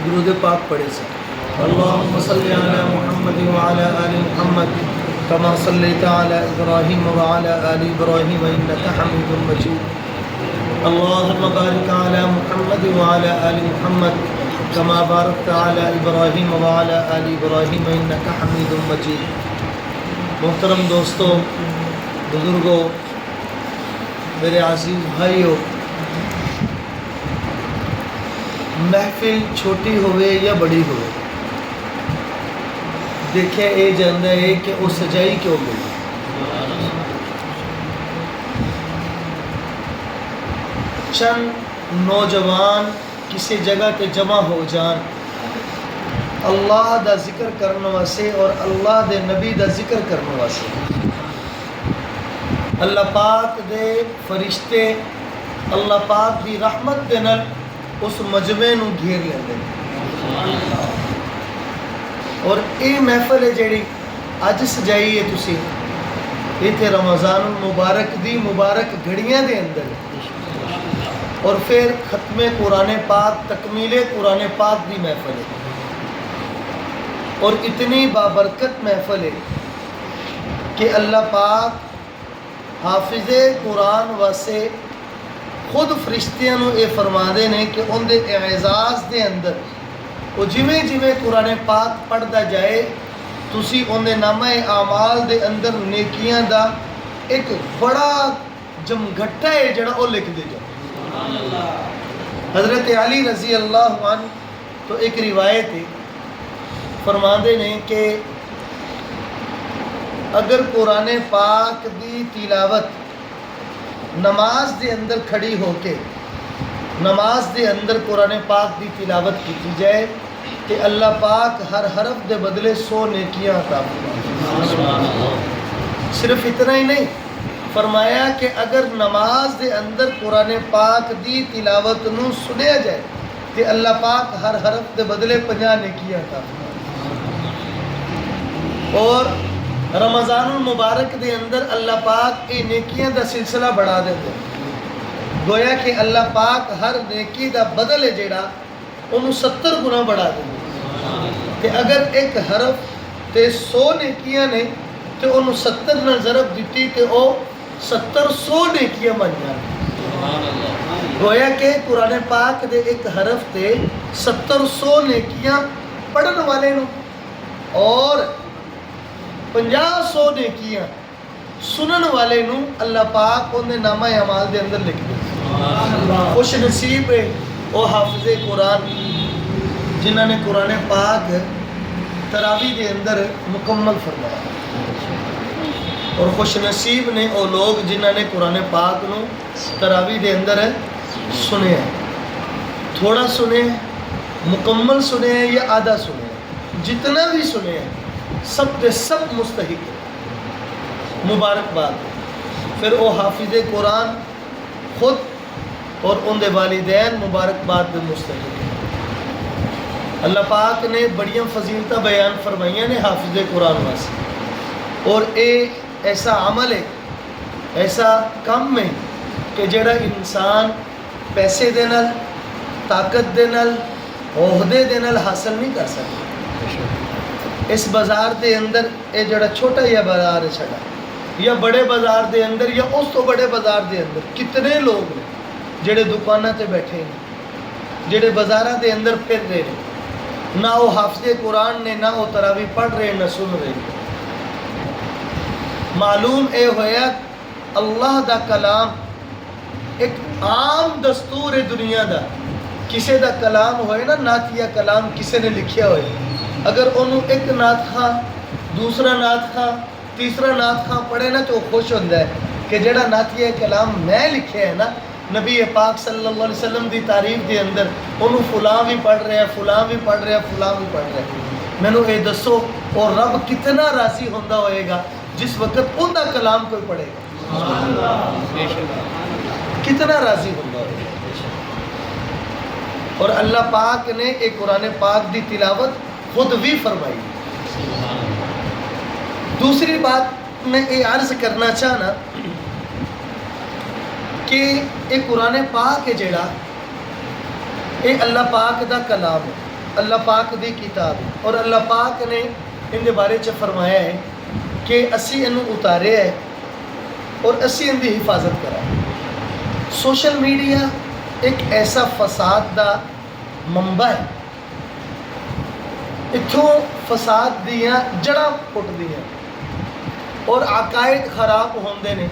درود پاک پڑھے سر اللہم صلی علی محمد وعلی آل محمد کما صلیت علی ابراہیم وعلی آل ابراہیم انکا حمید مجید اللہم بارک علی محمد وعلی آل محمد کما بارکت علی ابراہیم وعلی آل ابراہیم انکا حمید مجید۔ محترم دوستو، بزرگوں، میرے عزیز بھائیوں، محفل چھوٹی ہوئے یا بڑی ہوئے، دیکھیں اے جاندہ ہے کہ وہ سجائی کیوں گئی۔ چند نوجوان کسی جگہ تے جمع ہو جان، اللہ دا ذکر کرنے واسے اور اللہ دے نبی دا ذکر کرنے واسے، اللہ پاک دے فرشتے اللہ پاک دی رحمت دے نال اس مجمع نو گھیر لیندے اور اے محفل ہے جیڑی اج سجائی ہے تسی ایتھے رمضان المبارک دی مبارک گھڑیاں دے اندر اور پھر ختم قرآن پاک تکمیل قرآن پاک دی محفل ہے اور اتنی بابرکت محفل ہے کہ اللہ پاک حافظ قرآن واسے خود فرشتیاں نو اے فرما دے نے کہ ان دے اعزاز دے اندر وہ جویں جویں قرآن پاک پڑھدا جائے تسی ان دے نامہ اعمال دے اندر نیکیاں دا ایک بڑا جمگھٹا ہے جڑا وہ لکھ دے جائے۔ حضرت علی رضی اللہ عنہ تو ایک روایت ہے، فرما دے نے کہ اگر قرآن پاک دی تلاوت نماز دے اندر کھڑی ہو کے نماز دے اندر قرآن پاک دی تلاوت کی جائے کہ اللہ پاک ہر حرف دے بدلے 100 نیکیاں عطا فرمائے۔ صرف اتنا ہی نہیں، فرمایا کہ اگر نماز دے اندر قرآن پاک دی تلاوت نو سنیا جائے کہ اللہ پاک ہر حرف دے بدلے 50 نیکیاں عطا فرمائے۔ اور رمضان المبارک دے اندر اللہ پاک اے نیکیاں دا سلسلہ بڑھا دیتے، گویا کہ اللہ پاک ہر نیکی دا بدل ہے جیڑا انہوں 70 گنا بڑھا دیتے کہ اگر ایک حرف تے 100 نیکیاں نے تے انہوں 70 نہ ضرب دیتی تے او 70 نیکیاں بن جاتی، گویا کہ قرآن پاک دے ایک حرف تے 70 نیکیاں پڑھن والے نو اور 50 نیکیاں سنن والے نو اللہ پاک ان دے نامہ اعمال دے اندر لکھ دے۔ خوش نصیب ہے وہ حافظ قرآن جنہاں نے قرآن پاک تراویح دے اندر مکمل فرمایا، اور خوش نصیب نے وہ لوگ جنہاں نے قرآن پاک نو تراویح دے اندر سنے ہیں، تھوڑا سنے مکمل سنے یا آدھا سنے، جتنا بھی سنے ہیں سب دے سب مستحق ہے، مبارکباد۔ پھر وہ حافظ قرآن خود اور ان دے والدین مبارکباد دے مستحق ہے۔ اللہ پاک نے بڑیاں فضیلتہ بیان فرمائیاں نے حافظ قرآن واسطے، اور اے ایسا عمل ہے، ایسا کم ہے کہ جڑا انسان پیسے دے نال، طاقت دے نال، عہدے دے نال حاصل نہیں کر سکتا۔ اس بازار دے اندر اے جڑا چھوٹا یا بازار ہے چھڑا یا بڑے بازار دے اندر یا اس تو بڑے بازار دے اندر کتنے لوگ ہیں جڑے دکانہ تے بیٹھے ہیں، جڑے بازارہ دے اندر پھر رہے ہیں، نہ وہ حافظ قرآن نے نہ وہ تراویح پڑھ رہے نہ سن رہے ہیں۔ معلوم اے ہویا اللہ دا کلام ایک عام دستور ہے دنیا دا، کسے دا کلام ہوئے نا نعت یا کلام کسے نے لکھیا ہوئے، اگر انہوں ایک نعت خاں دوسرا نعت خاں تیسرا نعت خاں پڑھے نا تو وہ خوش ہوتا ہے کہ جڑا نعتیہ کلام میں لکھے ہے نا نبی پاک صلی اللہ علیہ وسلم دی تعریف دے اندر انہوں فلاں بھی پڑھ رہے ہیں، فلاں بھی پڑھ رہے ہیں، فلاں بھی پڑھ رہے ہیں، میں نے اے دسو اور رب کتنا راضی ہوندہ ہوئے گا جس وقت ان دا کلام کوئی پڑھے گا، کتنا راضی ہوندہ ہوئے گا۔ اور اللہ پاک نے ایک قرآن پاک دی تلاوت خود بھی فرمائی۔ دوسری بات میں یہ عرض کرنا چاہنا کہ یہ قرآن پاک ہے جڑا یہ اللہ پاک دا کلام ہے، اللہ پاک دی کتاب ہے اور اللہ پاک نے ان دے بارے چ فرمایا ہے کہ اسی انہوں اتارے ہے اور اسی ان دی حفاظت کرا ہے۔ سوشل میڈیا ایک ایسا فساد دا منبع ہے، اتھوں فساد دیاں جڑاں پٹ دیاں اور عقائد خراب ہوندے نے،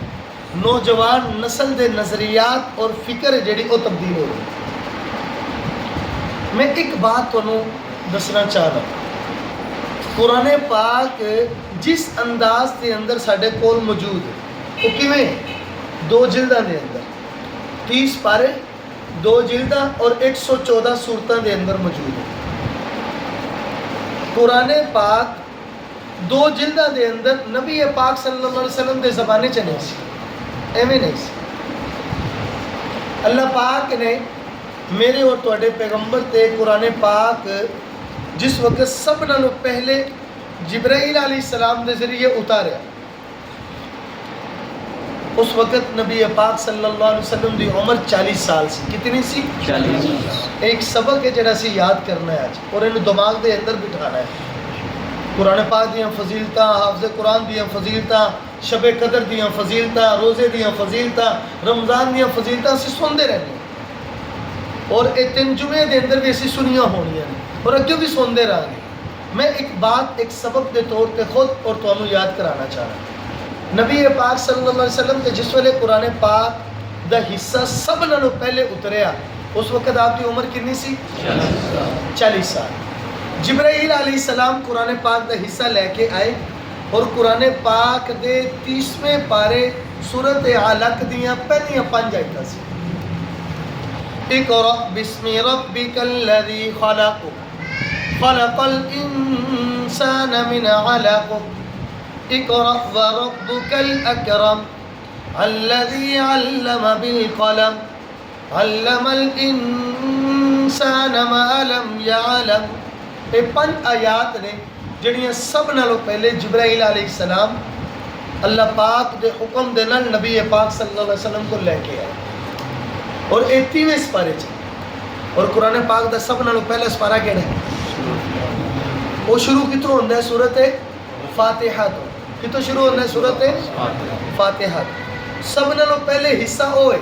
نوجوان نسل دے نظریات اور فکر جڑی وہ تبدیل ہو رہی۔ میں ایک بات تمہیں دسنا چاہ رہا ہوں، قرآن پاک جس انداز کے اندر ساڈے کول موجود ہے وہ کیویں 2 جلداں دے اندر 30 پارے 2 جلداں اور 114 سورتاں دے اندر موجود ہے۔ قرآن پاک 2 جلداں دے اندر نبی پاک صلی اللہ علیہ وسلم دے زبانے چ نہیں سی، ایویں نہیں سی۔ اللہ پاک نے میرے اور تواڈے پیغمبر تے قرآن پاک جس وقت سب نالوں پہلے جبرائیل علیہ السلام دے ذریعے اتاریا، اس وقت نبی پاک صلی اللہ علیہ وسلم دی عمر 40 سال سی۔ کتنی سی؟ 40۔ ایک سبق ہے جڑا سی یاد کرنا ہے آج اور انہوں دماغ دے اندر بٹھانا ہے۔ قرآن پاک دیاں فضیلتاں، حافظ قرآن دیاں فضیلتاں، شب قدر دیاں فضیلتاں، روزے دیاں فضیلتاں، رمضان دیاں فضیلتاں اسی سندے رہنے ہیں اور یہ 3 جمعے دے اندر بھی اسی سنیاں ہونیاں ہیں اور اگے بھی سندے رہا گے۔ میں ایک بات ایک سبق دے طور پہ خود اور تمہیں یاد کرانا چاہ رہا ہوں۔ نبی پاک صلی اللہ علیہ وسلم کے جس ویلے قرآن پاک دا حصہ سب نالوں پہلے اتریا اس وقت آپ کی عمر کتنی سی؟ 40 سال۔ جبرائیل علیہ السلام قرآن پاک دا حصہ لے کے آئے اور قرآن پاک دے 30ویں پارے سورت علق دیاں پہلیاں 5 آیتاں سی۔ اقرأ بسم ربک الذی خلق خلق الانسان من علق اقرأ وربک الاکرم الذی علم بالقلم علم الانسان ما لم یعلم۔ یہ 5 آیات نے جڑیاں سب نالوں پہلے جبرائیل علیہ السلام اللہ پاک دے حکم دے نال نبی پاک صلی اللہ علیہ وسلم کو لے کے آئے اور 30ویں سپارے چ۔ اور قرآن پاک دا سب نالوں پہلا سپارہ کیڑا ہے؟ وہ شروع کتوں ہوندا ہے؟ سورت فاتحہ تو۔ کتوں شروع ہوندا ہے؟ سورت فاتحہ۔ سب نالوں پہلے حصہ وہ ہے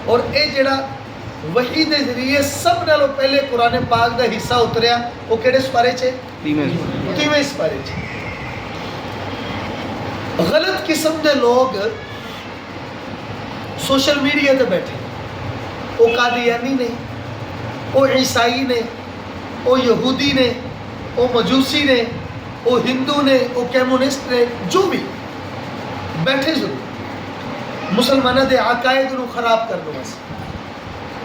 اور اے جڑا وحی دے ذریعے سب نالوں پہلے قرآن پاک دا حصہ اتریا وہ کیڑے سپارے چ؟ 30ویں سپارے چ۔ غلط قسم دے لوگ سوشل میڈیا تے بیٹھے، وہ قادیانی نے، وہ عیسائی نے، وہ یہودی نے، وہ مجوسی نے، وہ ہندو نے، وہ کمیونسٹ نے، جو بھی بیٹھے ضرور مسلمانوں دے عقائد نو خراب کرنے واسطے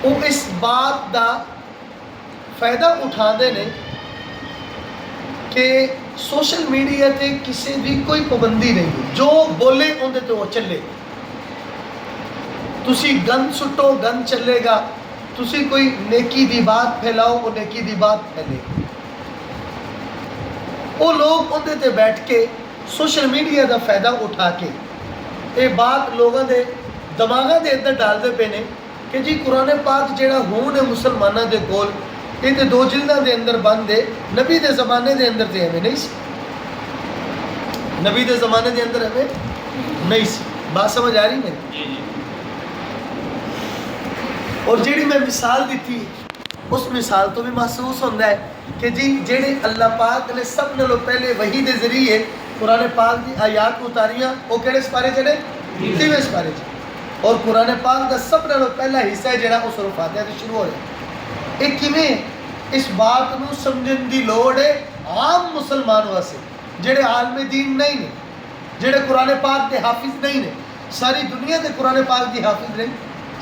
وہ اس بات دا فائدہ اٹھا دے نے کہ سوشل میڈیا تے کسی بھی کوئی پابندی نہیں ہے، جو بولے اندے تے وہ چلے۔ تسی گند سٹو گند چلے گا، تسی کوئی نیکی دی بات پھیلاؤ وہ نیکی دی بات پھیلے۔ وہ لوگ اندے تے بیٹھ کے سوشل میڈیا دا فائدہ اٹھا کے یہ بات لوگوں دے دماغاں دے اندر ڈال دے پے نے کہ جی قرآن پاک جیڑا ہون ہے مسلمانہ دے کول یہ تے 2 جلداں دے اندر بند ہے، نبی دے زمانے دے اندر تے ہمیں نہیں سی، نبی دے زمانے دے اندر ہمیں نہیں سی۔ بات سمجھ آ رہی میری؟ اور جیڑی میں مثال دیتی اس مثال تو بھی محسوس ہوتا ہے کہ جی جیڑے اللہ پاک نے سب نالوں پہلے وحی دے ذریعے قرآن پاک دی آیات اتاریاں وہ کیڑے سپارے چلے؟ 30ویں سپارے چ۔ اور قرآن پاک دا سب نالوں پہلا حصہ ہے جڑا وہ سورۃ فاتحہ سے شروع ہو رہا ہے۔ ایک کیویں اس بات نو سمجھن دی لوڑ ہے عام مسلمان واسطے جڑے عالم دین نہیں نے، جڑے قرآن پاک دے حافظ نہیں نے۔ ساری دنیا دے قرآن پاک دی حافظ نہیں،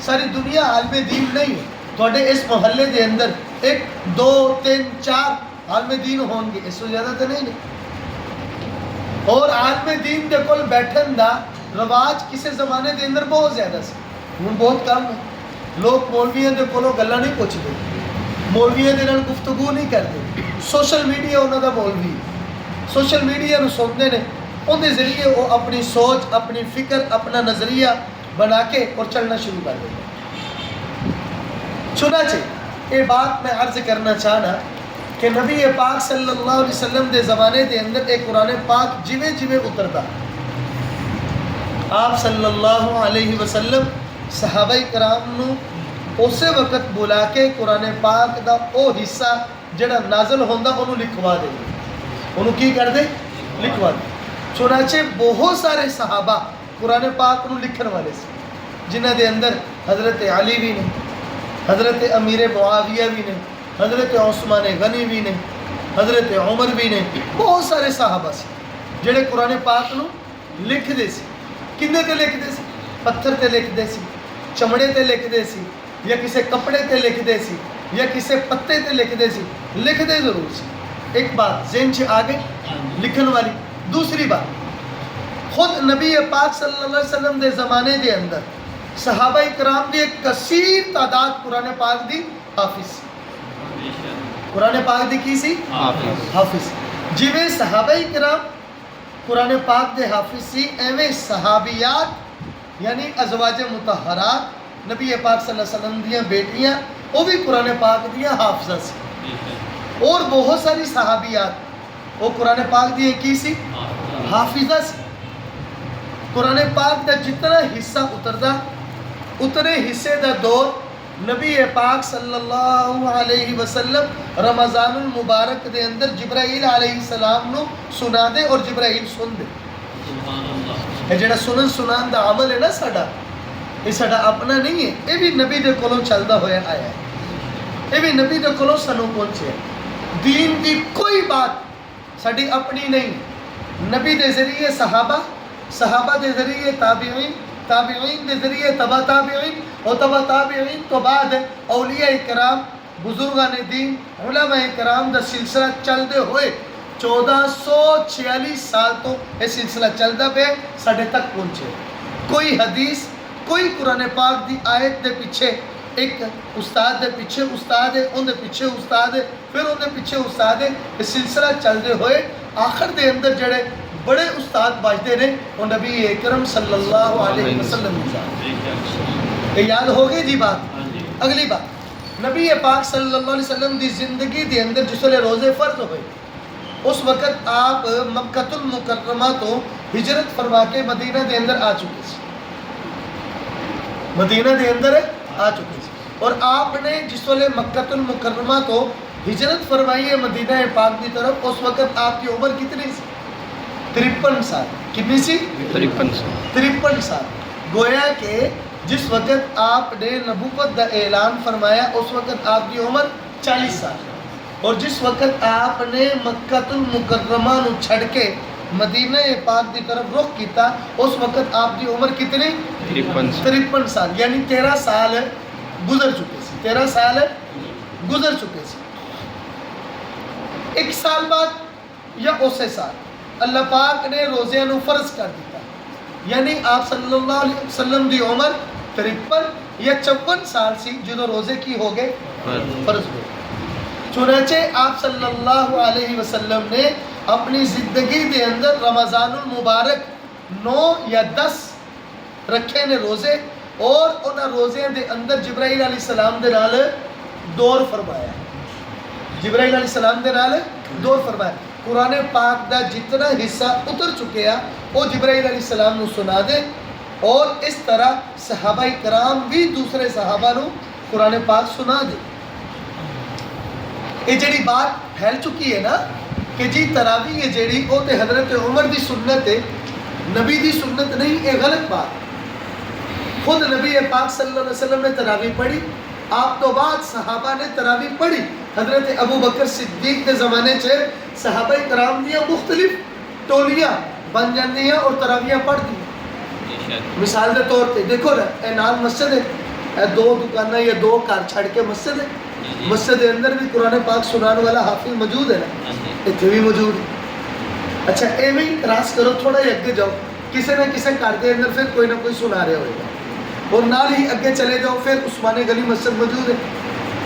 ساری دنیا عالم دین نہیں ہے۔ تھوڑے اس محلے دے اندر 1 2 3 4 عالم دین ہون گے، اس سے زیادہ تو نہیں نے۔ اور عالم دین دے کول بیٹھن دا رواج کسی زمانے دے اندر بہت زیادہ سی، ہن بہت کم ہے۔ لوگ مولویاں دے کولوں گلاں نہیں پوچھتے، مولویاں دے نال گفتگو نہیں کرتے۔ سوشل میڈیا انہاں دا مولوی، سوشل میڈیا نو سنتے نے، ان دے ذریعے وہ اپنی سوچ، اپنی فکر، اپنا نظریہ بنا کے اور چلنا شروع کر دیتے۔ چنانچہ یہ بات میں عرض کرنا چاہنا کہ نبی پاک صلی اللہ علیہ وسلم دے زمانے دے اندر ایک قرآن پاک جویں جویں اتردا، آپ صلی اللہ علیہ وسلم صحابہ کرام نو اسے وقت بلا کے قرآن پاک دا او حصہ جڑا نازل ہوندا انہوں لکھوا دے، انہوں کی کر دے؟ لکھوا دے۔ چنانچہ بہت سارے صحابہ قرآن پاک نو لکھن والے سے، جنہ دے اندر حضرت علی بھی نے، حضرت امیر معاویہ بھی نے، حضرت عثمان غنی بھی نے، حضرت عمر بھی نے، بہت سارے صحابہ سے جڑے قرآن پاک نو لکھ دے سی۔ کندے تے لکھ دے سی؟ پتھر تے لکھ دے سی، چمڑے تے لکھ دے سی، یا کسے کپڑے تے لکھ دے سی، یا کسے پتے تے لکھ دے سی، لکھ دے ضرور سی۔ ایک بات ذہن چ آگے لکھن والی۔ دوسری بات، خود نبی پاک صلی اللہ علیہ وسلم دے زمانے دے اندر صحابہ کرام دی ایک کثیر تعداد قرآن پاک دی حافظ سی۔ قرآن پاک دی کی سی؟ حافظ۔ جویں صحابہ کرام قرآن پاک دے حافظ سی، ایویں صحابیات یعنی ازواج مطہرات نبی پاک صلی اللہ علیہ وسلم دیاں بیٹیاں وہ بھی قرآن پاک دیاں حافظہ سی، اور بہت ساری صحابیات وہ قرآن پاک دی کی سی؟ حافظہ سی۔ قرآن پاک دا جتنا حصہ اتردا اتنے حصے دا دور نبی پاک صلی اللہ علیہ وسلم رمضان المبارک دے اندر جبرائیل علیہ السلام نو سنا دے اور جبرائیل سن دے۔ یہ جڑا سنن سنان دا عمل ہے نا ساڈا، یہ ساڈا اپنا نہیں ہے، یہ بھی نبی دے کولوں چلدا ہویا آیا ہے، یہ بھی نبی دے کولوں سانوں پہنچے۔ دین دی کوئی بات ساڈی اپنی نہیں، نبی دے ذریعے صحابہ، صحابہ دے ذریعے تابعین، تابعین دے ذریعے تبع تابعین، اور تبع تابعین تو بعد اولیاء کرام، بزرگان دین، علماء کرام دا سلسلہ چلدے ہوئے 1446 سال تو یہ سلسلہ چلدا پہ ساڈے تک پہنچے۔ کوئی حدیث، کوئی قرآن پاک دی آیت دے پیچھے ایک استاد دے پیچھے استاد ہے، ان دے پیچھے استاد ہے، پھر ان دے پیچھے استاد ہے، یہ سلسلہ چلدے ہوئے آخر دے اندر جڑے بڑے استاد بجتے نے وہ نبی اکرم صلی اللہ علیہ وسلم۔ یہ یاد ہو گئی جی بات۔ اگلی بات، نبی پاک صلی اللہ علیہ وسلم دی زندگی دے اندر جس ویلے روزے فرض ہوئے اس وقت آپ مکہ المکرمہ تو ہجرت فرما کے مدینہ دے اندر آ چکے سی، مدینہ دے اندر آ چکے سی، اور آپ نے جس ویلے مکہ المکرمہ تو ہجرت فرمائی ہے مدینہ پاک دی طرف، اس وقت آپ کی عمر کتنی سی؟ 53 سال۔ کتنی سی؟ 53 سال۔ گویا کہ جس وقت آپ نے نبوت دا اعلان فرمایا اس وقت آپ کی عمر 40 سال، اور جس وقت آپ نے مکہ المکرمہ نو چھڑ کے مدینہ پاک دی طرف رخ کیتا اس وقت آپ کی عمر کتنی؟ 53 سال، یعنی 13 سال گزر چکے سی، 13 سال گزر چکے سی۔ ایک سال بعد یا اسے سال اللہ پاک نے روزے نو فرض کر دیتا، یعنی آپ صلی اللہ علیہ وسلم دی عمر 53 یا 54 سال سی جدو روزے کی ہو گئے فرض ہوئے۔ چنانچہ آپ صلی اللہ علیہ وسلم نے اپنی زندگی دے اندر رمضان المبارک 9 یا 10 رکھے نے روزے، اور انہاں روزے دے اندر جبرائیل علیہ السلام دے نال دور فرمایا، جبرائیل علیہ السلام دے نال دور فرمایا۔ قرآن پاک دا جتنا حصہ اتر چکے ہیں وہ جبرائیل علیہ السلام نو سنا دے، اور اس طرح صحابہ کرام بھی دوسرے صحابہ نو قرآن پاک سنا دے۔ یہ جڑی بات پھیل چکی ہے نا کہ جی تراویح ہے جڑی وہ تے حضرت عمر دی سنت ہے، نبی دی سنت نہیں، یہ غلط بات۔ خود نبی پاک صلی اللہ علیہ وسلم نے تراویح پڑھی، آپ تو بعد صحابہ نے تراویح پڑھی۔ حضرت ابو بکر صدیق کے زمانے سے صحابہ کرام دیا مختلف ٹولیاں بن جاندیاں اور تراویح پڑھ دی۔ مثال دے طور پہ دیکھو نا، اے نال مسجد ہے، اے 2 دکانہ یا 2 گھر چھڑ کے مسجد ہے، مسجد کے اندر بھی قرآن پاک سنان والا حافظ موجود ہے نا، اتنے بھی موجود ہے۔ اچھا ایویں ہی کراس کرو، تھوڑا ہی اگے جاؤ، کسی نہ کسی گھر کے اندر پھر کوئی نہ کوئی سنا رہا ہوئے گا، اور نال ہی اگے چلے جاؤ پھر عثمان غنی مسجد موجود ہے،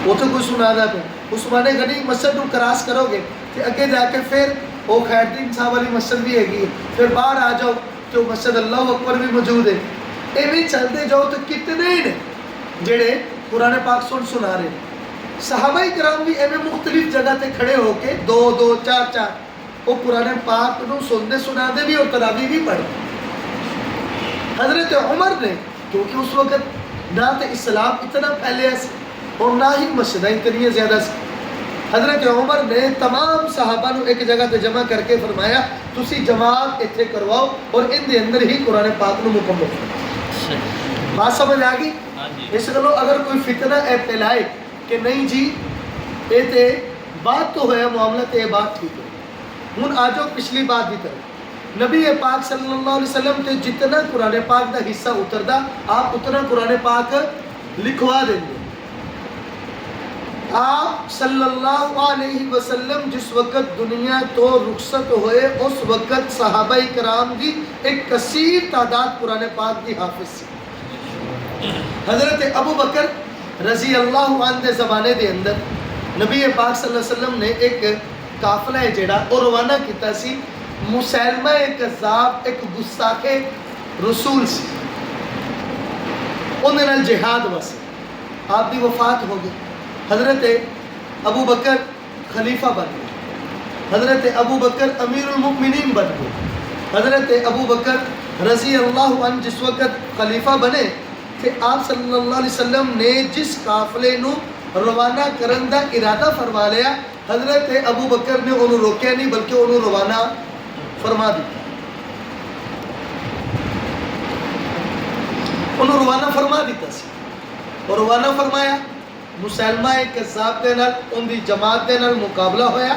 وہ تو کوئی سنا رہا پہ۔ عثمان غنی مسجد کو کراس کرو گے کہ اگے جا کے پھر وہ خیر دین صاحب والی مسجد بھی ہے، پھر باہر آ جاؤ تو مسجد اللہ اکبر بھی موجود ہے۔ ایویں چلتے جاؤ تو کتنے ہی نے جڑے قرآن پاک سنا رہے ہیں۔ صحابہ کرام بھی ایویں مختلف جگہ تے کھڑے ہو کے دو دو چار چار وہ قرآن پاک نو سننے سنا دے بھی اور تراویح بھی پڑھ. حضرت عمر نے کیونکہ اس وقت نہ تو اسلام اتنا پھیلیا سی اور نہ ہی مسجدیں اتنی زیادہ سی. حضرت عمر نے تمام صحابہ نو ایک جگہ تے جمع کر کے فرمایا تسی جماعت اتنے کرواؤ اور ان دے اندر ہی قرآن پاک نو مکمل کرو. بات سمجھ آ گئی؟ اس گلو اگر کوئی فتنہ اے پھیلائے کہ نہیں جی اے تے بات تو ہویا معاملہ تے بات ٹھیک ہے. ہن آ جاؤ پچھلی بات دی طرف. نبی پاک صلی اللہ علیہ وسلم تے جتنا قرآن پاک دا حصہ اتردا آپ اتنا قرآن پاک لکھوا دیں گے. آپ صلی اللہ علیہ وسلم جس وقت دنیا تو رخصت ہوئے اس وقت صحابہ کرام دی ایک کثیر تعداد قرآن پاک دی حافظ سی. حضرت ابو بکر رضی اللہ عنہ دے زمانے دے اندر نبی پاک صلی اللہ علیہ وسلم نے ایک قافلہ ہے جڑا اور روانہ کیتا سی. مسیلمہ کذاب ایک گستاخ رسول سی انہوں نے جہاد واسے آپ دی وفات ہو گئی. حضرت ابو بکر خلیفہ بن گئے. حضرت ابو بکر امیر المؤمنین بن گئے. حضرت ابو بکر رضی اللہ عنہ جس وقت خلیفہ بنے کہ آپ صلی اللہ علیہ وسلم نے جس قافلے نو روانہ کرن دا ارادہ فرما لیا حضرت ابو بکر نے انہوں روکیا نہیں بلکہ انہوں روانہ فرما دی. انہوں روانہ فرما دیتا سی اور روانہ فرمایا. مسلمہ کذاب دے نال ان دی جماعت دے نال مقابلہ ہویا.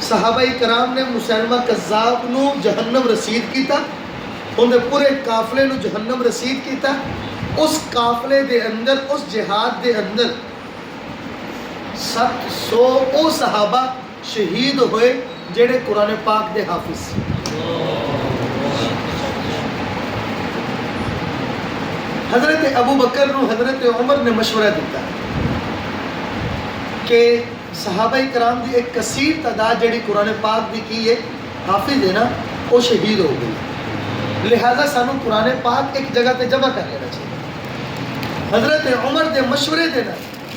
صحابہ کرام نے مسلمہ کذاب نو جہنم رسید کیتا. ان دے پورے قافلے نو جہنم رسید کیتا. اس قافلے دے اندر اس جہاد دے اندر 700 او صحابہ شہید ہوئے جڑے قرآن پاک دے حافظ. حضرت ابو بکر نو حضرت عمر نے مشورہ دیتا کہ صحابہ کرام دی ایک کثیر تعداد جڑی قرآن پاک دی کی ہے حافظ ہے نا وہ شہید ہو گئی. لہذا سانو قرآن پاک ایک جگہ تے جمع کر لینا چاہیے. حضرت عمر دے مشورے دینا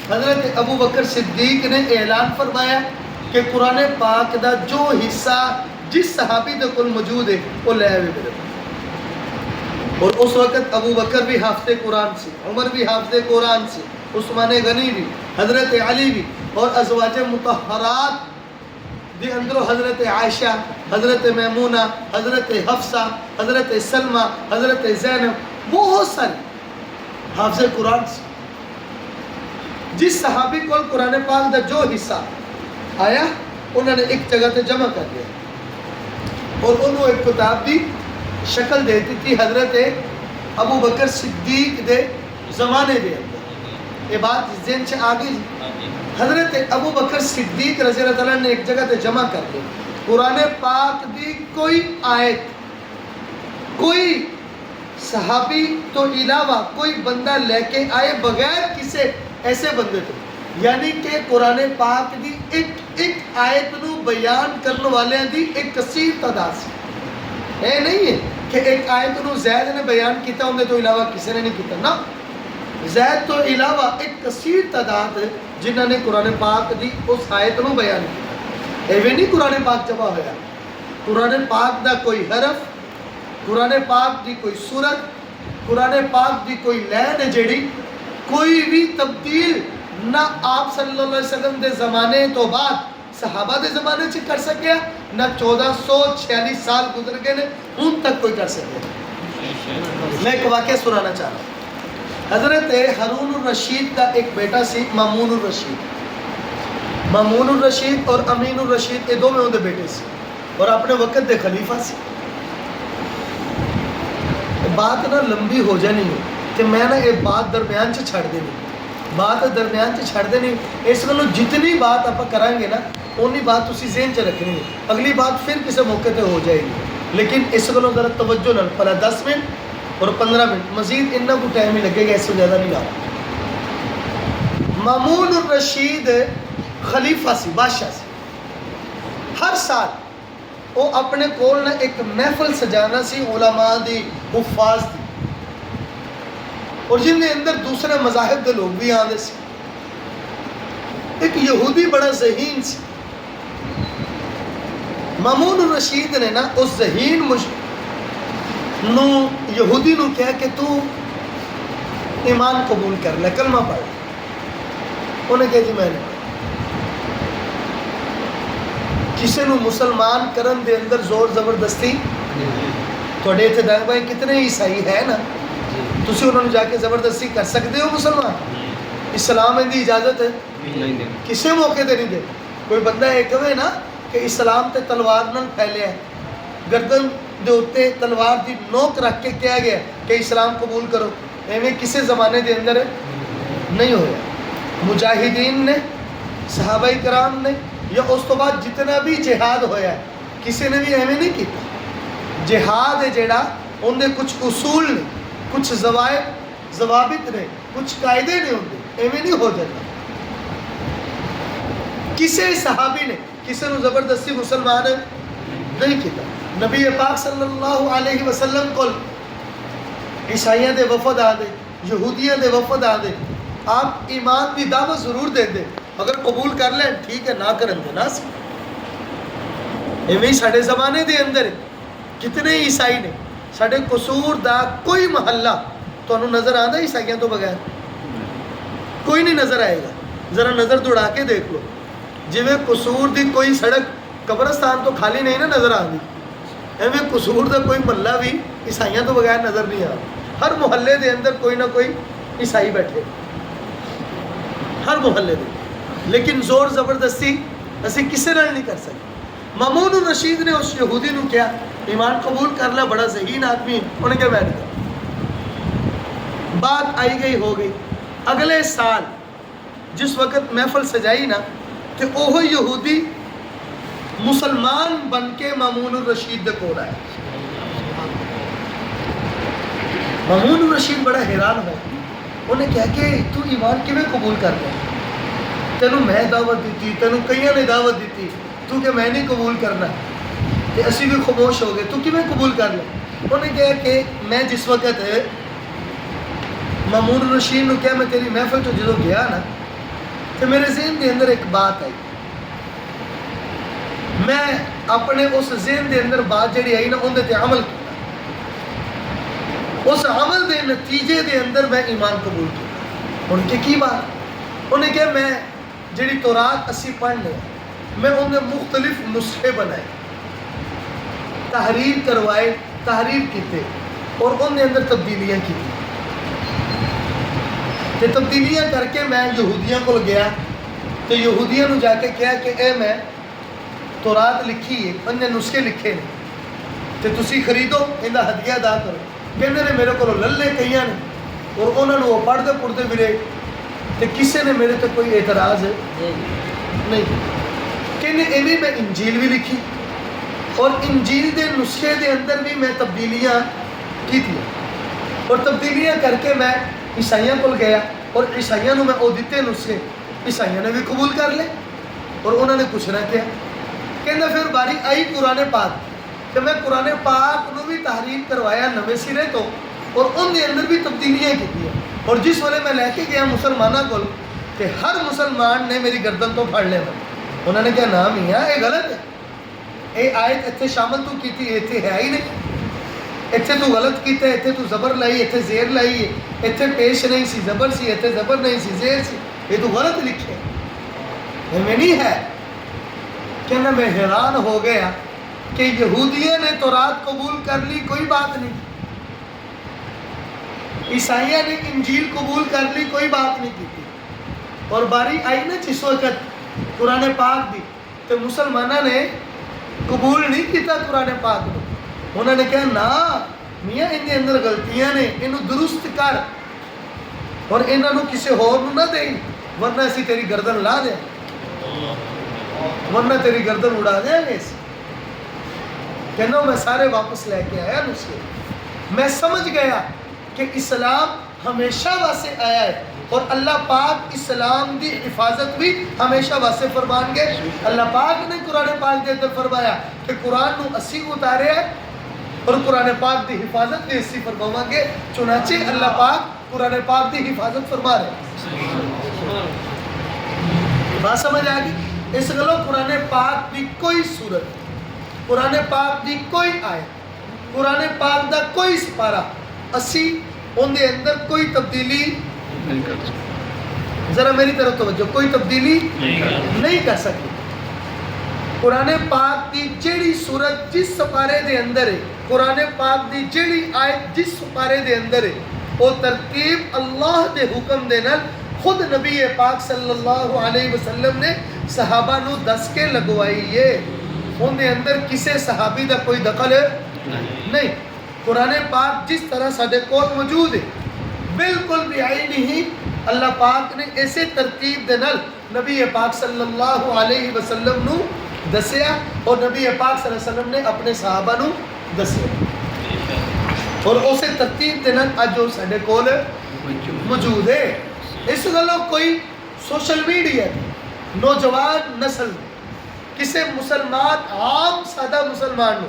حضرت ابو بکر صدیق نے اعلان فرمایا کہ قرآن پاک دا جو حصہ جس صحابی دے کل موجود ہے وہ لے آئے میرے. اور اس وقت ابو بکر بھی حافظ قرآن سے, عمر بھی حافظ قرآن سے, عثمان غنی بھی, حضرت علی بھی, اور ازواج مطہرات دے اندر حضرت عائشہ, حضرت میمونہ, حضرت حفصہ, حضرت سلمہ, حضرت زینب, بہت سارے حافظ قرآن سے. جس صحابی کو قرآن پاک دا جو حصہ آیا انہوں نے ایک جگہ تے جمع کر دیا اور انہوں ایک کتاب دی شکل دیتی تھی حضرت ابو بکر صدیق دے زمانے دے اندر. یہ بات ذہن سے آگئی. حضرت ابو بکر صدیق رضی اللہ تعالیٰ نے ایک جگہ تے جمع کر دیا قرآن پاک دی کوئی آیت کوئی صحابی تو علاوہ کوئی بندہ لے کے آئے بغیر کسے ایسے بندے تھے, یعنی کہ قرآن پاک دی ایک آیت نو بیان کرنے والے دی ایک کثیر تعداد سے. اے نہیں ہے کہ ایک آیت نو زید نے بیان کیتا انہیں تو علاوہ کسی نے نہیں کیتا نا. زید تو علاوہ ایک کثیر تعداد جنہوں نے قرآن پاک دی اس آیت نو بیان کیتا. ایویں نہیں قرآن پاک جمع ہویا. قرآن پاک دا کوئی حرف, قرآن پاک دی کوئی سورت, قرآن پاک دی کوئی لین جیڑی کوئی بھی تبدیل نہ آپ صلی اللہ علیہ وسلم دے زمانے تو بعد صحابہ دے زمانے سے کر سکیا نہ 1446 سال گزر گئے نے ان تک کوئی کر سکے. میں ایک واقعہ سنانا چاہ رہا ہوں. حضرت ہارون الرشید کا ایک بیٹا سی مامون الرشید. مامون الرشید اور امین الرشید یہ دو میں اندے بیٹے سی اور اپنے وقت دے خلیفہ سی. بات نہ لمبی ہو جانی ہے کہ میں نہ یہ بات درمیان سے چھڑ دینی, بات درمیان سے چھڑ دینی. اس کو جتنی بات آپ کریں گے نا اونی بات اسی ذہن سے رکھنی ہے. اگلی بات پھر کسی موقع پہ ہو جائے گی, لیکن اس کو ذرا توجہ نہ پہلے 10 منٹ اور 15 منٹ مزید اتنا کو ٹائم ہی لگے گا, اس سے زیادہ نہیں لگا. مامون الرشید خلیفہ سی, بادشاہ سی. ہر سال وہ اپنے کول نہ ایک محفل سجانا سی علماء دی, حفاظ دی, اور جن کے اندر دوسرے مذاہب کے لوگ بھی آتے سی. ایک یہودی بڑا ذہین سی، مامون الرشید نے نا اس ذہین یہودی نو کہا کہ تو ایمان قبول کر لے، کلمہ پڑھ لے۔ انہیں کہا جی میں نے کسی نو مسلمان کرن دے اندر زور زبردستی تھوڑے اتنے دائیں بائیں کتنے عیسائی ہے نا، تسی انہوں نے جا کے زبردستی کر سکتے ہو مسلمان؟ اسلام ان دی اجازت ہے کسی موقع تے نہیں دے۔ کوئی بندہ ایک ہوئے نا کہ اسلام تے تلوار نہ پھیلے ہے، گردن دے ہوتے تلوار دی نوک رکھ کے کیا گیا کہ اسلام قبول کرو، ایویں کسی زمانے دے اندر نہیں ہویا۔ مجاہدین نے، صحابہ کرام نے، یا اس تو بعد جتنا بھی جہاد ہویا ہے کسی نے بھی ایویں نہیں کیتا۔ جہاد ہے جیڑا ان دے کچھ اصول نے، کچھ ضوابط نے، کچھ قاعدے نے، ان دے ایویں نہیں ہو جاتا۔ کسی صحابی نے کسی نے زبردستی مسلمان نہیں کیتا۔ نبی پاک صلی اللہ علیہ وسلم کو عیسائیاں دے وفد آدے، یہودیاں دے وفد آدے، آپ ایمان دی دعوت ضرور دیں دے، اگر قبول کر لیں ٹھیک ہے، نہ کرن دے نہ سی۔ ایویں ساڑھے زمانے دے اندر کتنے عیسائی نے، ساڑھے قصور دا کوئی محلہ تو انہوں نظر آدھا عیسائیاں تو بغیر کوئی نہیں نظر آئے گا۔ ذرا نظر دوڑا کے دیکھ لو، جویں قصور دی کوئی سڑک قبرستان تو خالی نہیں نا نظر آندی، ایویں قصور دا کوئی محلہ بھی عیسائیاں تو بغیر نظر نہیں آتا۔ ہر محلے دے اندر کوئی نہ کوئی عیسائی بیٹھے، ہر محلے دے، لیکن زور زبردستی اسی کسی نال نہیں کر سکتے۔ مامون الرشید نے اس یہودی نو کیا ایمان قبول کر لیا، بڑا ذہین آدمی، انہیں کیا بیٹھ گیا۔ بات آئی گئی ہو گئی، اگلے سال جس وقت محفل سجائی نا تو وہ یہودی مسلمان بن کے مامون الرشید دے کول آیا۔ مامون الرشید بڑا حیران ہوا، انہیں کہا کہ تو ایمان کیویں قبول کر لیا؟ تینوں میں دعوت دیتی، تینوں کئیاں نے دعوت دیتی، تو کہ میں نہیں قبول کرنا، تے اسی بھی خاموش ہو گئے، تو کیویں قبول کر لیا؟ انہیں کہا کہ میں جس وقت مامون الرشید نے کہا میں تیری محفل تو جدو گیا نا تو میرے ذہن دے اندر ایک بات آئی، میں اپنے اس ذہن دے اندر بات جڑی آئی نا اندر تے عمل کیا، اس عمل دے نتیجے دے اندر میں ایمان قبول کیا۔ ان کے کی بات؟ انہیں کہا میں جڑی تورات اسی پڑھ لیا، میں انہیں مختلف نسخے بنائے، تحریر کروائے، تحریر کیتے اور ان دے اندر تبدیلیاں کی تے تبدیلیاں کر کے میں یہودیاں کو گیا تو یہودیاں نو جا کے کہا کہ اے میں تورات لکھی ہے، انہیں نسخے لکھے نے تے تسی خریدو، انہا ہدیہ ادا کرو۔ کہنے نے میرے کو للے کئیاں نے اور انہوں نے وہ پڑھتے پڑھتے بھی تے کسی نے میرے تے کوئی اعتراض نہیں۔ کہنے ایویں میں انجیل بھی لکھی اور انجیل دے نسخے دے اندر بھی میں تبدیلیاں کی تھی اور تبدیلیاں کر کے میں عیسائیاں کو گیا اور عیسائیاں میں او دیتے نسخے، عیسائیاں نے بھی قبول کر لے اور انہوں نے کچھ نہ کیا۔ کہنا پھر باری آئی قرآن پاک کہ میں قرآن پاک نو بھی تحریر کروایا نویں سرے تو اور ان دے اندر بھی تبدیلیاں کی اور جس وقت میں لے کے گیا مسلمانہ کو کہ ہر مسلمان نے میری گردن تو پھڑ لے، انہوں نے کہا نا میاں یہ غلط ہے، یہ آیت اتنے شامل تو کی تھی، اتنے ہے ہی نہیں، اتنے تو غلط کیتا ہے، اتنے تو زبر لائی، اتنے زیر لائی ہے، اتنے پیش نہیں سی زبر سی، اتنے زبر نہیں سی زیر سی، یہ تو غلط لکھے میں نہیں ہے۔ کہنا میں حیران ہو گیا کہ یہودیوں نے تورات قبول کر لی، کوئی بات نہیں، عیسائیہ نے انجیل قبول کر لی، کوئی بات نہیں کی تھی، اور باری آئی نا جس وقت قرآن پاک دی تو مسلمانہ نے قبول نہیں کیتا قرآن پاک نے، انہوں نے کہا نا میاں ان دے اندر غلطیاں نے، انہوں درست کر اور انہوں کسی ہور نہ دیں ورنہ اسی تیری گردن لا دیں، ورنہ تیری گردن اڑا دیں گے۔ کہنا میں سارے واپس لے کے آیا نسخے، میں سمجھ گیا کہ اسلام ہمیشہ واسے آیا ہے اور اللہ پاک اسلام دی حفاظت بھی ہمیشہ واسے فرمان گے۔ اللہ پاک نے قرآن پاک دے اندر فرمایا کہ قرآن نو اسی اتارے ہے اور قرآن پاک دی حفاظت بھی اسی فرماؤں گے، چنانچہ اللہ پاک قرآن پاک دی حفاظت فرما رہے ہیں۔ بات سمجھ آ گئی؟ اس گلو قرآن پاک دی کوئی صورت، قرآن پاک دی کوئی آیت، قرآن پاک دا کوئی سپارہ اسی ان دے اندر کوئی تبدیلی نہیں کر سکتے، ذرا میری طرف توجہ، کوئی تبدیلی نہیں کر سکتے۔ قرآن پاک دی جیڑی صورت جس سپارے دے اندر ہے، قرآن پاک دی جیڑی آیت جس سپارے دے اندر ہے، وہ ترتیب اللہ دے حکم دے نال خود نبی پاک صلی اللہ علیہ وسلم نے صحابہ نو دس کے لگوائی ہے، ان دے اندر کسے صحابی دا کوئی دخل نہیں۔ قرآن پاک جس طرح ساڈے کول موجود ہے بالکل بھی آئی نہیں، اللہ پاک نے ایسے ترتیب دے نال نبی پاک صلی اللہ علیہ وسلم نو دسیا، اور نبی پاک صلی اللہ علیہ وسلم نے اپنے صحابہ نو دسیا، اور اسے ترتیب دے نال اج وہ ساڈے کول موجود ہے۔ اس گلوں کوئی سوشل میڈیا نوجوان نسل کسے مسلمان عام سادہ مسلمان نو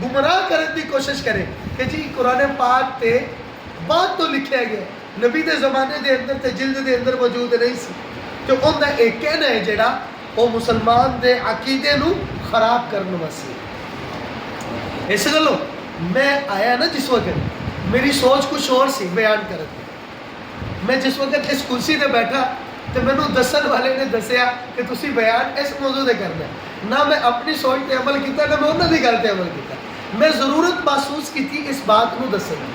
گمراہ کرنے دی کوشش کرے کہ جی قرآن پاک تے بات تو لکھیا گیا، نبی دے زمانے دے اندر تے جلد دے اندر موجود نہیں سی، تو ان دا ایک کہنا ہے جڑا وہ مسلمان دے عقیدے نو خراب کرنے واسطے۔ اس گلوں میں آیا نا جس وقت میری سوچ کچھ اور سی بیان کرتی، میں جس وقت اس کرسی تے بیٹھا تو میں نے دسن والے نے دسیا کہ تسی بیان اس موضوع تے کرنا ہے، نہ میں اپنی سوچ تے عمل کیتا نہ میں انہاں دی گل تے عمل کیتا، میں ضرورت محسوس کی تھی اس بات کو دسن،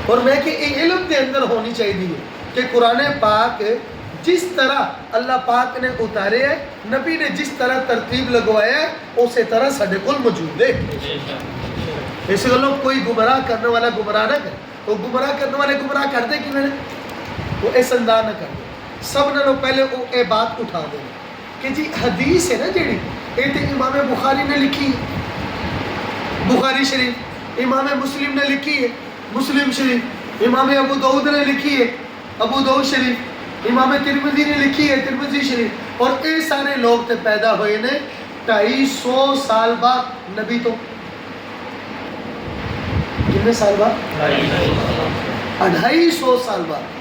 اور میں کہ یہ علم دے اندر ہونی چاہیے کہ قرآن پاک جس طرح اللہ پاک نے اتارے ہے، نبی نے جس طرح ترتیب لگوایا ہے، اسی طرح ساڈے کول موجود ہے۔ اس گلوں کوئی گمراہ کرنے والا گمراہ نہ کرے، وہ گمراہ کرنے والے گمراہ کرتے کہ میں نے وہ اس انداز نہ کرتے، سب نے پہلے وہ اے بات اٹھا دیں کہ جی حدیث ہے نا جیڑی یہ تو امام بخاری نے لکھی ہے، بخاری شریف، امام مسلم نے لکھی ہے، مسلم شریف، امام ابو داؤد نے لکھی ہے، ابو داؤد شریف، امام ترمذی نے لکھی ہے، ترمذی شریف، اور اے سارے لوگ تے پیدا ہوئے نے 250 سال بعد نبی تو کتنے سال بعد 250 سال بعد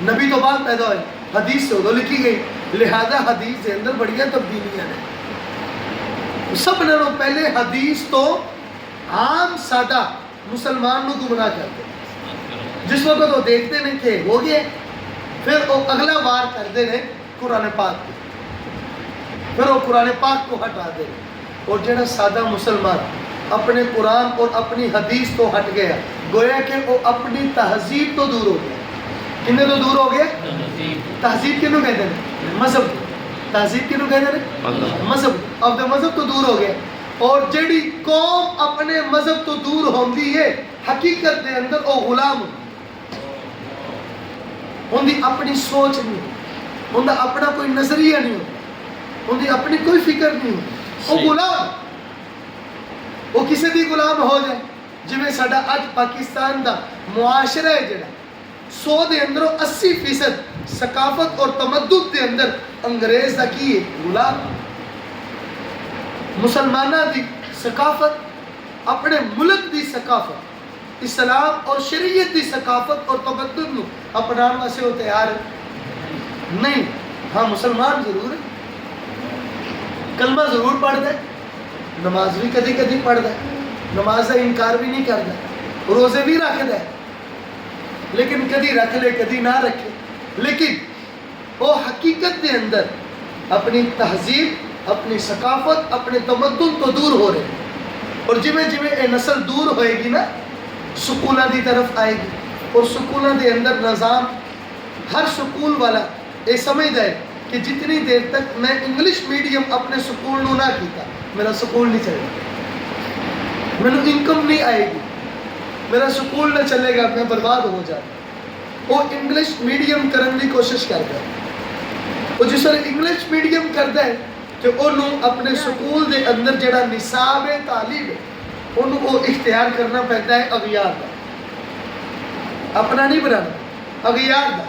نبی تو بعد پیدا ہوئے، حدیث سے ادھو لکھی گئی، لہذا حدیث کے اندر بڑیاں تبدیلیاں ہیں۔ سب نے پہلے حدیث تو عام سادہ مسلمان نو گمراہ کرتے، جس وقت وہ دیکھتے نہیں کہ ہو گئے، پھر وہ اگلا وار کرتے ہیں قرآن پاک کو، پھر وہ قرآن پاک کو ہٹا دے، اور جڑا سادہ مسلمان اپنے قرآن اور اپنی حدیث تو ہٹ گیا، گویا کہ وہ اپنی تہذیب تو دور ہو گیا۔ کنے تو دور ہو گیا؟ تہذیب کنوں کہتے ہیں؟ مذہب۔ تہذیب کنوں کہتے ہیں؟ مذہب۔ اب تو مذہب تو دور ہو گیا، اور جڑی قوم اپنے مذہب تو دور ہوندی ہے حقیقت دے اندر وہ غلام ان دی اپنی سوچ نہیں، ان دا اپنا کوئی نظریہ نہیں ہوتا، ان دی اپنی کوئی فکر نہیں ہوتی، وہ غلام، وہ کسی دی غلام ہو جائے۔ جویں ساڈا اج پاکستان دا معاشرہ ہے جڑا 100 دے اندر 80% ثقافت اور تمدد دے اندر انگریز دا کی ہے غلام۔ مسلمانہ دی ثقافت، اپنے ملک دی ثقافت، اسلام اور شریعت دی ثقافت اور تمدد نو اپنان واسطے وہ تیار نہیں۔ ہاں مسلمان ضرور ہے، کلمہ ضرور پڑھتا ہے، نماز بھی کدی کدی پڑھتا ہے، نماز کا انکار بھی نہیں کرتا، روزے بھی رکھتا ہے، لیکن کدی رکھ لے کدی نہ رکھے، لیکن وہ حقیقت دے اندر اپنی تہذیب، اپنی ثقافت، اپنے تمدن تو دور ہو رہے، اور جویں جویں اے نسل دور ہوئے گی نا سکولوں دی طرف آئے گی، اور سکولوں دے اندر نظام، ہر سکول والا یہ سمجھتا ہے کہ جتنی دیر تک میں انگلش میڈیم اپنے سکول نو نہ کیتا میرا سکول نہیں چلے گا، میرے انکم نہیں آئے گی، میرا سکول نہ چلے گا، میں برباد ہو جاتا۔ وہ انگلش میڈیم کرنے کی کوشش کرتا ہے، وہ جس طرح انگلش میڈیم کرتا ہے کہ انہوں اپنے سکول دے اندر جڑا نصاب تعلیم ہے انہوں وہ اختیار کرنا پہتا ہے اغیار دا، اپنا نہیں بنانا، اغیار دا،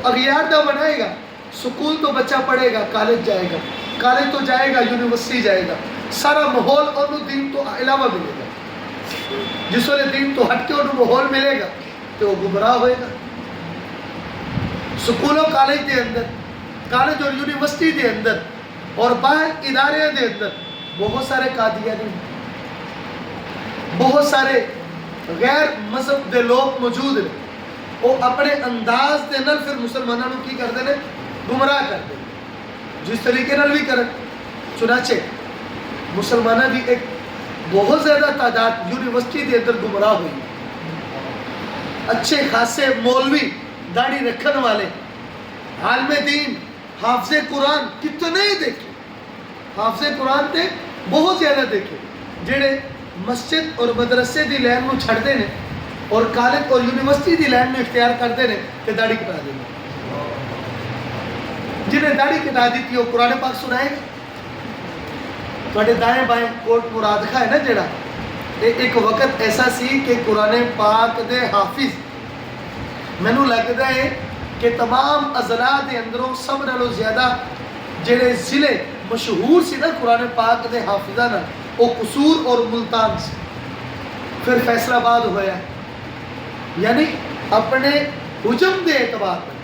اغیار دا بنائے گا، سکول تو بچہ پڑھے گا، کالج جائے گا، کالج تو جائے گا، یونیورسٹی جائے گا، سارا ماحول انہوں دین تو علاوہ ملے گا، جس وقت دین تو ہٹ کے انہوں ماحول ملے گا تو وہ گمراہ ہوئے گا۔ سکولوں کالج دے اندر کالج اور یونیورسٹی دے اندر اور باہر ادارے دے اندر بہت سارے قادیانی، بہت سارے غیر مذہب دے لوگ موجود ہیں، وہ اپنے انداز دے نال پھر مسلمانوں کی کرتے ہیں، گمراہ کرتے ہیں، جس طریقے نال بھی کریں۔ چنانچہ مسلمانوں کی ایک بہت زیادہ تعداد یونیورسٹی دے اندر گمراہ ہوئی، اچھے خاصے مولوی، داڑھی رکھن والے، عالم دین، حافظ قرآن کتنے دیکھے، حافظ قرآن تے بہت زیادہ دیکھے، جڑے مسجد اور مدرسے دی لائن میں چھڑتے ہیں اور کالج اور یونیورسٹی دی لائن میں اختیار کرتے ہیں کہ داڑھی کٹا دیں، جنہیں داڑھی کٹا دی تھی وہ قرآن پاک سنائے گا۔ تھوڑے دائیں بائیں کوٹ مرادخہ ہے نا جڑا، ایک وقت ایسا سی کہ قرآن پاک دے حافظ مینو لگتا ہے کہ تمام اضلاع دے اندروں سب نالوں زیادہ جڑے ضلع مشہور سی نا قرآن پاک دے حافظہ نا، وہ قصور اور ملتان سے، پھر فیصل آباد ہویا، یعنی اپنے حجم دے اعتبار پر،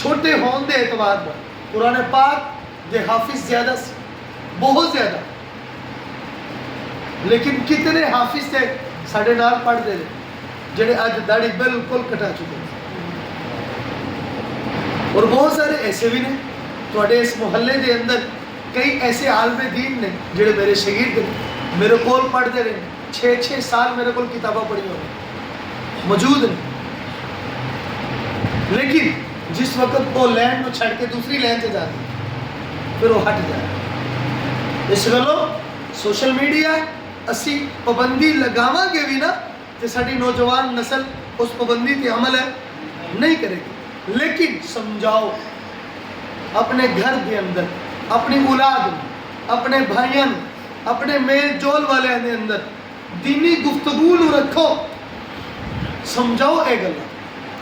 چھوٹے ہون دے اعتبار پر قرآن پاک دے حافظ زیادہ سے، بہت زیادہ۔ لیکن کتنے حافظ تھے ساڑھے نال پڑھ دے رہے جڑے آج داڑھی بالکل کٹا چکے ہیں، اور بہت سارے ایسے بھی نے تھوڑے اس محلے دے اندر کئی ایسے عالم دین نے جڑے میرے شاگرد نے، میرے کول پڑھ دے رہے 6 سال میرے کول کتاباں پڑھی ہوئی موجود ہیں، لیکن جس وقت وہ لینڈ میں چھڑ کے دوسری لینڈ سے جاتے پھر وہ ہٹ جائے۔ اس گلوں سوشل میڈیا اسی پابندی لگاواں گے بھی نا کہ ساری نوجوان نسل اس پابندی تے عمل ہے نہیں کرے گی، لیکن سمجھاؤ اپنے گھر کے اندر، اپنی اولاد میں، اپنے بھائیاں میں، اپنے میل جول والے دے اندر دینی گفتگو نو رکھو، سمجھاؤ اے گلا۔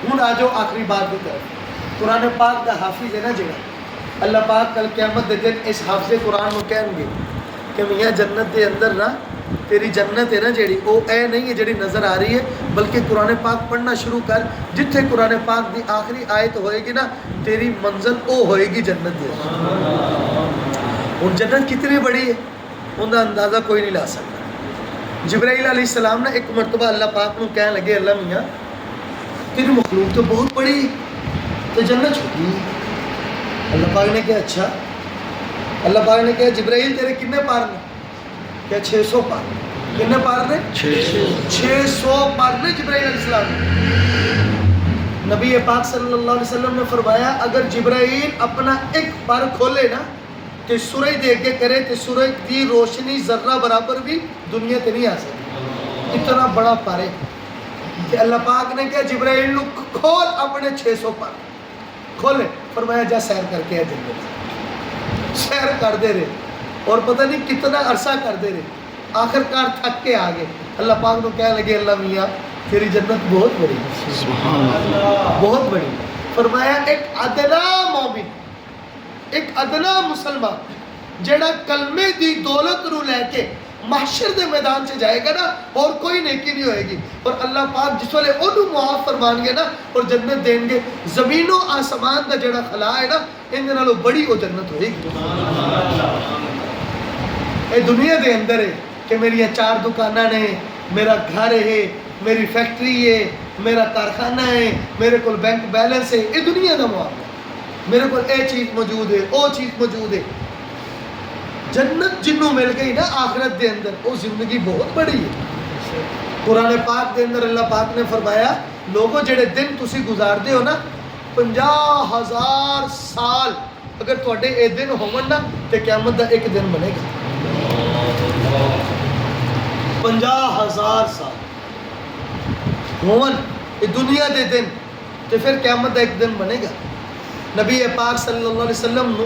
ہوں آ جاؤ آخری بات کی طرف، قرآن پاک دا حافظ ہے نا جڑا، اللہ پاک کل قیامت دے دن اس حافظ قرآن کو کہیں گے کہ میاں جنت دے اندر نا تیری جنت ہے نا جیڑی وہ اے نہیں ہے جیڑی نظر آ رہی ہے، بلکہ قرآن پاک پڑھنا شروع کر، جتھے قرآن پاک دی آخری آیت ہوئے گی نا تیری منزل او ہوئے گی جنت دے۔ اور جنت کتنی بڑی ہے ان کا اندازہ کوئی نہیں لا سکتا۔ جبرائیل علیہ السلام نے ایک مرتبہ اللہ پاک کو کہنے لگے اللہ میاں تیری مخلوق تو بہت بڑی ہے تو جنت چھوٹی ہے۔ اللہ پاک نے کہا اچھا، اللہ پاک نے کہا جبرائیل تیرے کتنے پار نے؟ کیا 600 پار؟ کتنے پار نے؟ 600 پار نے جبرائیل علیہ السلام نے۔ نبی پاک صلی اللہ علیہ وسلم نے فرمایا اگر جبرائیل اپنا ایک پر کھولے نا تو سورج دے کے کرے تو سورج دی روشنی ذرہ برابر بھی دنیا تے نہیں آ سکتی، اتنا بڑا پر ہے کہ اللہ پاک نے کہا جبرائیل نو کھول اپنے 600 پر کھولے، فرمایا جا سیر کر کے جنت، سیر کر دے رہے اور پتہ نہیں کتنا عرصہ کر دے رہے، آخر کار تھک کے آگے اللہ پاک کو کہنے لگے اللہ میاں تیری جنت بہت بڑی ہے، بہت بڑی۔ فرمایا ایک ادنا مومن، ایک ادنا مسلمان جیڑا کلمے دی دولت رو لے کے محشر دے میدان سے جائے گا نا اور کوئی نیکی نہیں ہوئے گی، اور اللہ پاک جس والے انہوں معاف فرمان گے نا اور جنت دیں گے، زمین و آسمان دا جڑا خلا ہے نا ان دنالو بڑی وہ جنت ہوئے گی۔ اے دنیا دے اندر ہے کہ میری 4 دکانہ نے، میرا گھر ہے، میری فیکٹری ہے، میرا کارخانہ ہے، میرے کو بینک بیلنس ہے، اے دنیا دا معاملہ، میرے کو اے چیز موجود ہے، او چیز موجود ہے۔ جنت جنوں مل گئی نا آخرت دے اندر وہ زندگی بہت بڑی ہے۔ قرآن پاک دے اندر اللہ پاک نے فرمایا لوگوں جڑے دن تسی گزار دے ہو نا 50,000 سال اگر تواڈے اے دن ہون نا تے قیامت دا ایک دن بنے گا۔ 50,000 سال ہون اے دنیا دے دن تے پھر قیامت دا ایک دن بنے گا۔ نبی پاک صلی اللہ علیہ وسلم نو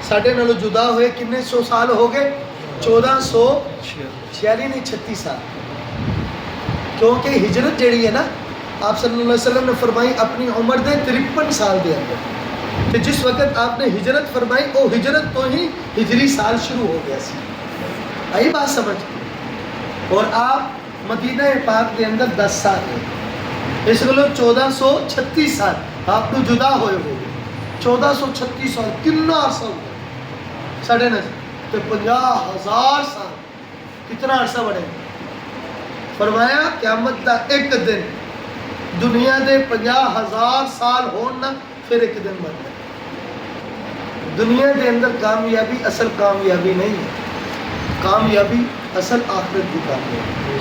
ساڑھے نالو جدا ہوئے کتنے 100 سال ہو گئے؟ 1446 نہیں 36 سال، کیونکہ ہجرت جڑی ہے نا آپ صلی اللہ علیہ وسلم نے فرمائی اپنی عمر دے 53 سال دے اندر، کہ جس وقت آپ نے ہجرت فرمائی وہ ہجرت تو ہی ہجری سال شروع ہو گیا سی، آئی بات سمجھ، اور آپ مدینہ پاک دے اندر 10 سال ہیں، اس لئے 1436 سال آپ کو جدا ہوئے ہو گئے، 1436 سال کتنا عرصہ ہو گیا ساڑھے نظر تو 50,000 سال کتنا عرصہ بڑھے فرمایا قیامت دا ایک دن دنیا دے 50,000 سال ہونا پھر ایک دن بنتا ہے دنیا دے اندر کامیابی اصل کامیابی نہیں ہے کامیابی اصل آخرت کی کامیابی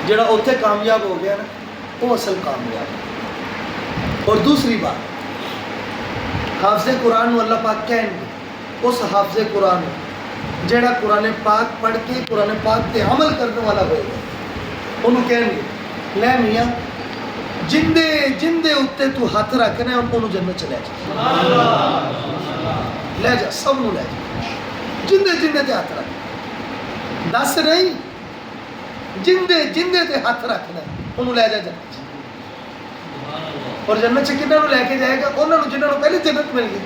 جڑا اوتھے کامیاب ہو گیا نا وہ اصل کامیاب ہے اور دوسری بات حافظ قرآن اللہ پاک کہیں گے اس حافظ قرآن جڑا قرآن پاک پڑھ کے قرآن پاک تے عمل کرنے والا ہوئے گا انہوں کہیں گے لے میاں جندے جندے اتے تو ہاتھ رکھنے انہوں جنت چلے جا لے جا سب نو لے جا جندے جندے تے ہاتھ رکھنے دس نہیں جندے جندے تے ہاتھ رکھنا انہوں لے جا جنت اور جنت سے کنہوں لے کے جائے گا انہوں جنہوں پہلے جنت مل گئی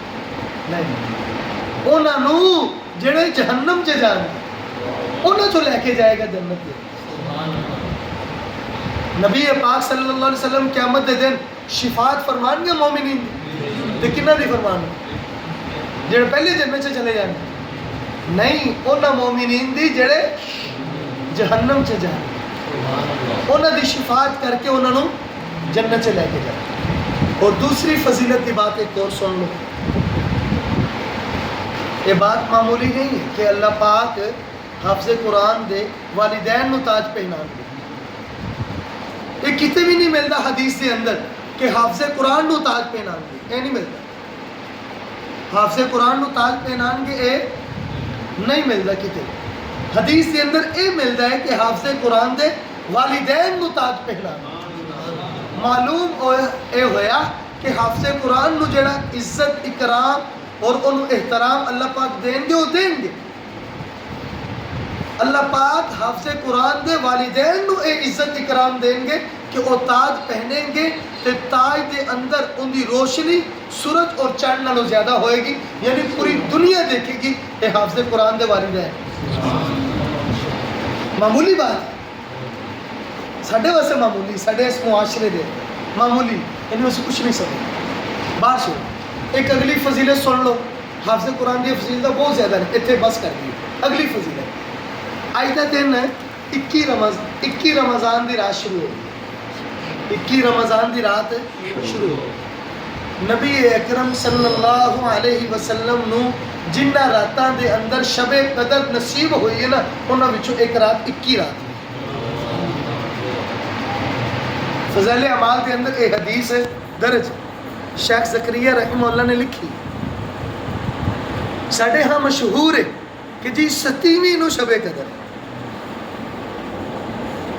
نہیں انہوں جڑے جہنم سے جان گے انہوں جو لے کے جائے گا جنت دے نبی پاک صلی اللہ علیہ وسلم قیامت دے دن شفاعت فرمان گے مومنین دی کنہ دی فرمان گے جڑے پہلے جنت سے چلے جان گے نہیں انہوں مومنین دی جڑے جہنم سے جان گے انہوں دی شفاعت کر کے انہوں جنت سے لے کے جائے اور دوسری فضیلت کی بات ایک اور سن لو یہ بات معمولی نہیں ہے کہ اللہ پاک حافظ قرآن دے والدین نو تاج پہنان دے یہ کتے بھی نہیں ملتا حدیث دے اندر کہ حافظ قرآن نو تاج پہنان دے یہ نہیں ملتا حافظ قرآن نو تاج پہنان گے اے نہیں ملتا کتے حدیث دے اندر اے ملتا ہے کہ حافظ قرآن دے والدین نو تاج پہنان دے معلوم اے ہویا کہ حافظ قرآن نو جڑا عزت اکرام اور انہوں احترام اللہ پاک دیں گے وہ دیں گے اللہ پاک حافظ قرآن دے والدین نو اے عزت اکرام دیں گے کہ وہ تاج پہنیں گے تے تاج دے اندر ان دی روشنی سورج اور چاند نالوں زیادہ ہوئے گی یعنی پوری دنیا دیکھے گی اے حافظ قرآن دے والدین معمولی بات ساڑھے واسے معمولی ساڑھے اس معاشرے دے معمولی یعنی اسے کچھ نہیں سکتے بات سو ایک اگلی فضیلت سن لو حافظ قرآن دی فضیلت بہت زیادہ نہیں اتنے بس کر دی اگلی فضیلت آج دا دن ہے 21 رمضان دی رات شروع ہوگی 21 رمضان دی رات شروع ہوگی نبی اکرم صلی اللہ علیہ وسلم نو جنہ راتاں دے اندر شب قدر نصیب ہوئی ہے نا انہاں وچوں ایک رات 21 رات فضائل اعمال کے اندر ایک حدیث ہے درج شیخ زکریا رحمہ اللہ نے لکھی ساڑھے ہاں مشہور ہے کہ جی 27ویں نو شب قدر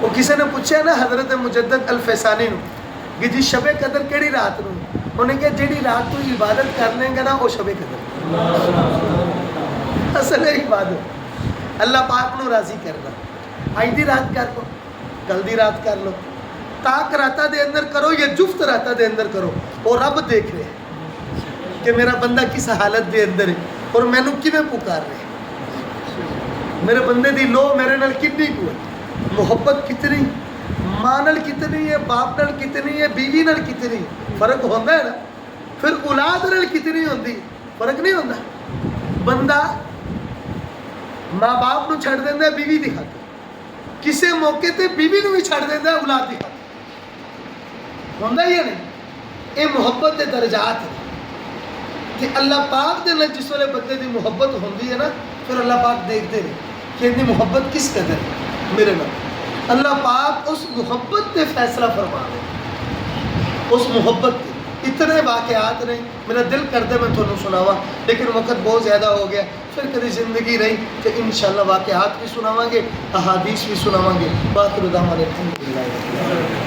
وہ کسی نے پوچھا نا حضرت مجدد الفیسانی نو کہ جی شب قدر کیڑی رات نو انہیں کہا جیڑی رات تو عبادت کر لیں گا نا وہ شب قدر اصل ہے عبادت اللہ پاک نو راضی کرنا آج دی رات کر لو کل دی رات کر لو تاک راتہ دے اندر کرو یا جفت راتہ دے اندر کرو اور رب دیکھ رہے ہیں کہ میرا بندہ کس حالت دے اندر ہے اور میں نو کیویں پکار رہے ہیں میرے بندے دی لو میرے نال کتنی قوت محبت کتنی ماں نال کتنی ہے باپ نال کتنی ہے بیوی نال کتنی فرق ہوتا ہے نا پھر اولاد نال کتنی ہوندی فرق نہیں ہوتا بندہ ماں باپ نو چھڑ دیندہ ہے بیوی دی خاطر کسے موقع تے بیوی نو بھی چھڑ دیندہ ہے اولاد دی خاطر ہوندہ ہی ہے نہیں اے محبت دے درجات ہیں کہ اللہ پاک دے لئے جس والے بندے دی محبت ہوندی ہے نا پھر اللہ پاک دیکھتے ہیں کہ اتنی محبت کس قدر ہے میرے نام اللہ پاک اس محبت دے فیصلہ فرما دے اس محبت دے اتنے واقعات نہیں میرا دل کردے میں تھوڑا سناوا لیکن وقت بہت زیادہ ہو گیا پھر کدی زندگی رہی کہ انشاءاللہ واقعات بھی سناواں گے احادیث بھی سناواں گے باقی دعوانا الحمدللہ